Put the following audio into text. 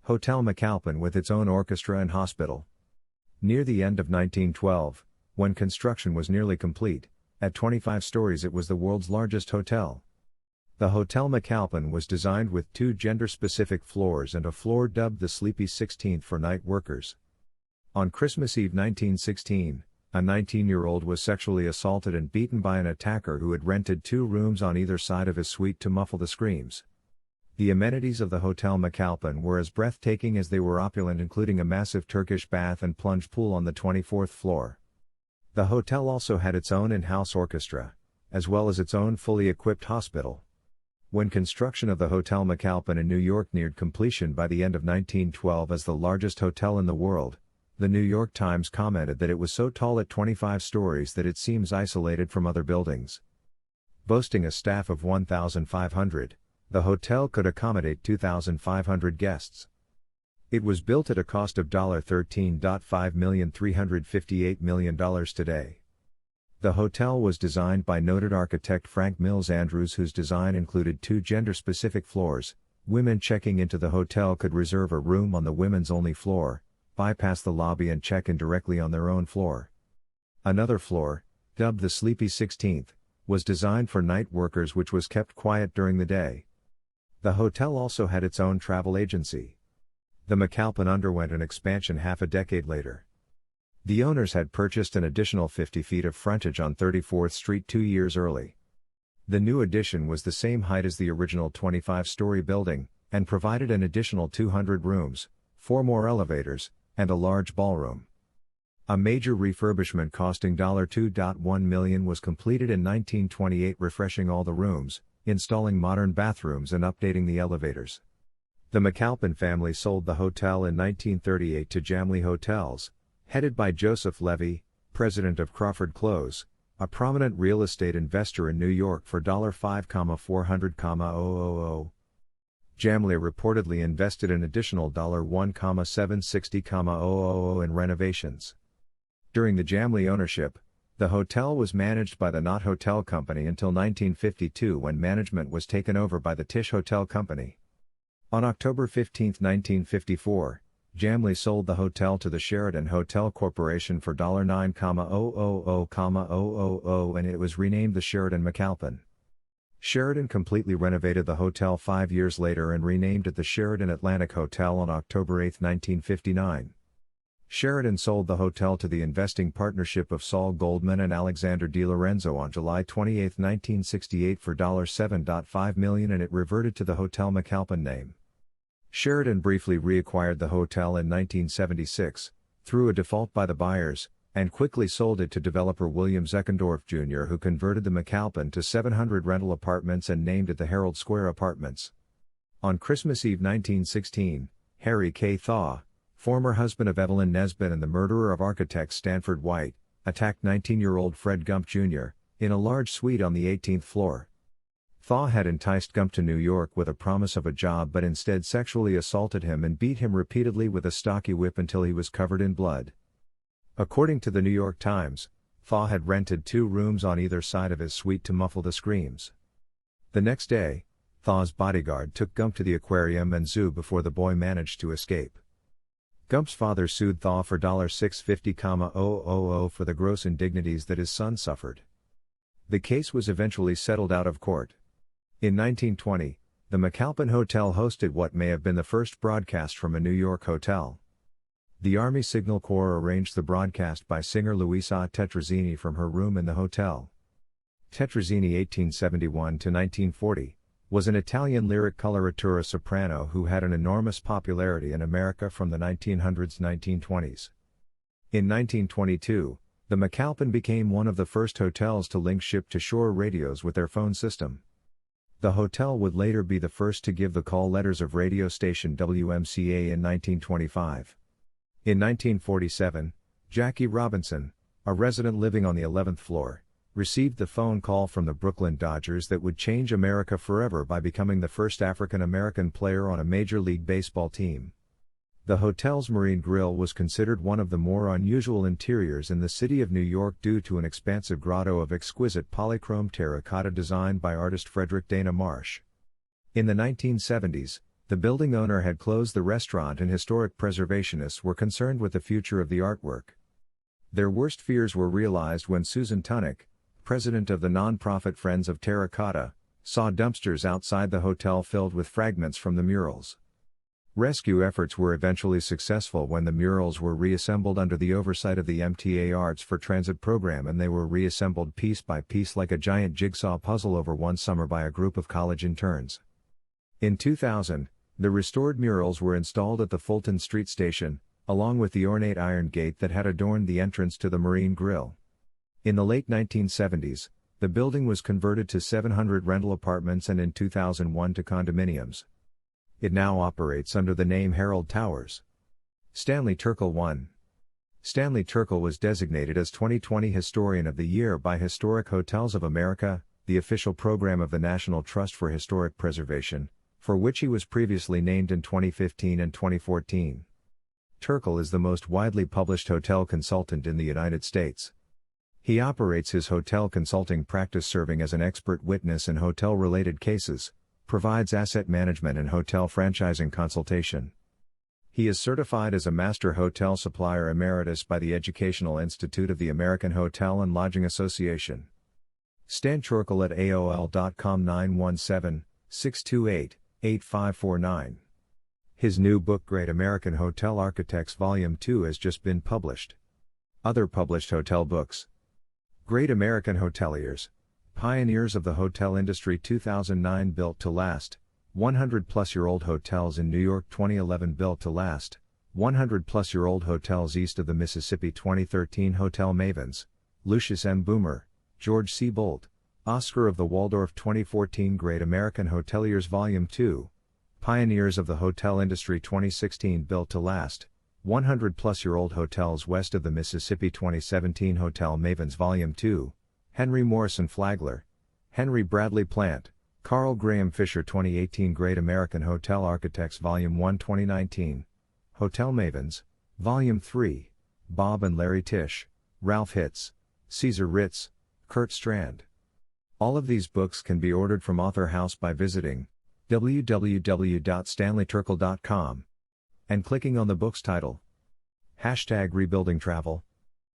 Hotel McAlpin with its own orchestra and hospital. Near the end of 1912, when construction was nearly complete, at 25 stories it was the world's largest hotel. The Hotel McAlpin was designed with 2 gender-specific floors and a floor dubbed the Sleepy 16th for night workers. On Christmas Eve 1916, a 19-year-old was sexually assaulted and beaten by an attacker who had rented 2 rooms on either side of his suite to muffle the screams. The amenities of the Hotel McAlpin were as breathtaking as they were opulent, including a massive Turkish bath and plunge pool on the 24th floor. The hotel also had its own in-house orchestra, as well as its own fully equipped hospital. When construction of the Hotel McAlpin in New York neared completion by the end of 1912 as the largest hotel in the world, the New York Times commented that it was so tall at 25 stories that it seems isolated from other buildings. Boasting a staff of 1,500, the hotel could accommodate 2,500 guests. It was built at a cost of $13.5 million today. The hotel was designed by noted architect Frank Mills Andrews, whose design included 2 gender-specific floors. Women checking into the hotel could reserve a room on the women's-only floor, bypass the lobby and check in directly on their own floor. Another floor, dubbed the Sleepy 16th, was designed for night workers, which was kept quiet during the day. The hotel also had its own travel agency. The McAlpin underwent an expansion half a decade later. The owners had purchased an additional 50 feet of frontage on 34th Street 2 years early. The new addition was the same height as the original 25-story building, and provided an additional 200 rooms, 4 more elevators, and a large ballroom. A major refurbishment costing $2.1 million was completed in 1928, refreshing all the rooms, installing modern bathrooms and updating the elevators. The McAlpin family sold the hotel in 1938 to Jamley Hotels, headed by Joseph Levy, president of Crawford Close, a prominent real estate investor in New York, for $5,400,000. Jamley reportedly invested an additional $1,760,000 in renovations. During the Jamley ownership, the hotel was managed by the Knott Hotel Company until 1952, when management was taken over by the Tisch Hotel Company. On October 15, 1954, Jamley sold the hotel to the Sheraton Hotel Corporation for $9,000,000, and it was renamed the Sheraton McAlpin. Sheraton completely renovated the hotel 5 years later and renamed it the Sheraton Atlantic Hotel on October 8, 1959. Sheraton sold the hotel to the investing partnership of Saul Goldman and Alexander DiLorenzo on July 28, 1968 for $7.5 million, and it reverted to the Hotel McAlpin name. Sheraton briefly reacquired the hotel in 1976, through a default by the buyers, and quickly sold it to developer William Zeckendorf Jr., who converted the McAlpin to 700 rental apartments and named it the Herald Square Apartments. On Christmas Eve 1916, Harry K. Thaw, former husband of Evelyn Nesbit and the murderer of architect Stanford White, attacked 19-year-old Fred Gump Jr., in a large suite on the 18th floor. Thaw had enticed Gump to New York with a promise of a job, but instead sexually assaulted him and beat him repeatedly with a stocky whip until he was covered in blood. According to the New York Times, Thaw had rented 2 rooms on either side of his suite to muffle the screams. The next day, Thaw's bodyguard took Gump to the aquarium and zoo before the boy managed to escape. Gump's father sued Thaw for $650,000 for the gross indignities that his son suffered. The case was eventually settled out of court. In 1920, the McAlpin Hotel hosted what may have been the first broadcast from a New York hotel. The Army Signal Corps arranged the broadcast by singer Luisa Tetrazzini from her room in the hotel. Tetrazzini, 1871-1940, was an Italian lyric coloratura soprano who had an enormous popularity in America from the 1900s-1920s. In 1922, the McAlpin became one of the first hotels to link ship-to-shore radios with their phone system. The hotel would later be the first to give the call letters of radio station WMCA in 1925. In 1947, Jackie Robinson, a resident living on the 11th floor, received the phone call from the Brooklyn Dodgers that would change America forever by becoming the first African-American player on a Major League Baseball team. The hotel's Marine Grill was considered one of the more unusual interiors in the city of New York due to an expansive grotto of exquisite polychrome terracotta designed by artist Frederick Dana Marsh. In the 1970s, The building owner had closed the restaurant and historic preservationists were concerned with the future of the artwork. Their worst fears were realized when Susan Tunick, president of the nonprofit Friends of Terracotta, saw dumpsters outside the hotel filled with fragments from the murals. Rescue efforts were eventually successful when the murals were reassembled under the oversight of the MTA Arts for Transit program, and they were reassembled piece by piece like a giant jigsaw puzzle over one summer by a group of college interns. In 2000, the restored murals were installed at the Fulton Street station, along with the ornate iron gate that had adorned the entrance to the Marine Grill. In the late 1970s, the building was converted to 700 rental apartments and in 2001 to condominiums. It now operates under the name Herald Towers. Stanley Turkel won. Stanley Turkel was designated as 2020 Historian of the Year by Historic Hotels of America, the official program of the National Trust for Historic Preservation, for which he was previously named in 2015 and 2014. Turkel is the most widely published hotel consultant in the United States. He operates his hotel consulting practice serving as an expert witness in hotel-related cases, provides asset management and hotel franchising consultation. He is certified as a Master Hotel Supplier Emeritus by the Educational Institute of the American Hotel and Lodging Association. Stan Turkel at AOL.com 917-628-8549. His new book Great American Hotel Architects Volume 2 has just been published. Other published hotel books: Great American Hoteliers, Pioneers of the Hotel Industry 2009 Built to Last, 100-plus-year-old hotels in New York 2011 Built to Last, 100-plus-year-old hotels east of the Mississippi 2013 Hotel Mavens, Lucius M. Boomer, George C. Bolt, Oscar of the Waldorf 2014 Great American Hoteliers Volume 2, Pioneers of the Hotel Industry 2016 Built to Last, 100-plus-year-old hotels west of the Mississippi 2017 Hotel Mavens Volume 2, Henry Morrison Flagler, Henry Bradley Plant, Carl Graham Fisher 2018 Great American Hotel Architects Volume 1 2019, Hotel Mavens, Volume 3, Bob and Larry Tisch, Ralph Hitz, Caesar Ritz, Kurt Strand. All of these books can be ordered from Author House by visiting www.stanleyturkel.com and clicking on the book's title. #RebuildingTravel